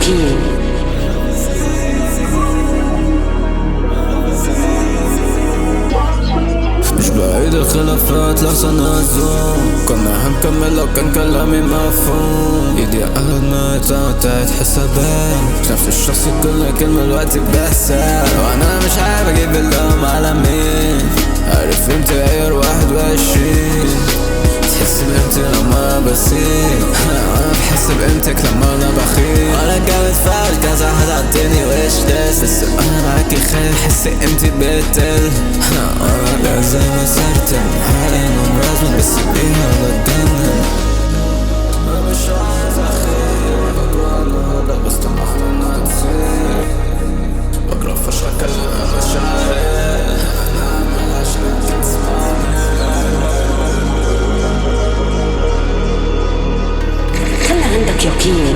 يقين. مش بعيد الخلافات لا سنزوم، كنا هنكمل لو كان كلامي مفهوم. ايدي قلب ما تعيد حسابات، نفس الشخص كل كلمة الوقت بحساب. وانا مش عارف اجيب اللوم على مين، عارف امتى غير 21. تحس بقيمتي لما بسيب، انا بحس بقيمتك لما انا بخيل. وانا جامد فعل كذا حد عدني وش داس، بس انا معاكي خايف احس قيمتي بتقل. انا لازم اسرتم حاليا ومرازم، بس بيها بتجنن. مش عايز اخير، بكره النهارده بس طموحنا نسيب. بكره فشل كلام مش عارف انا اعمل عشان تسمعني. خلي عندك يقين.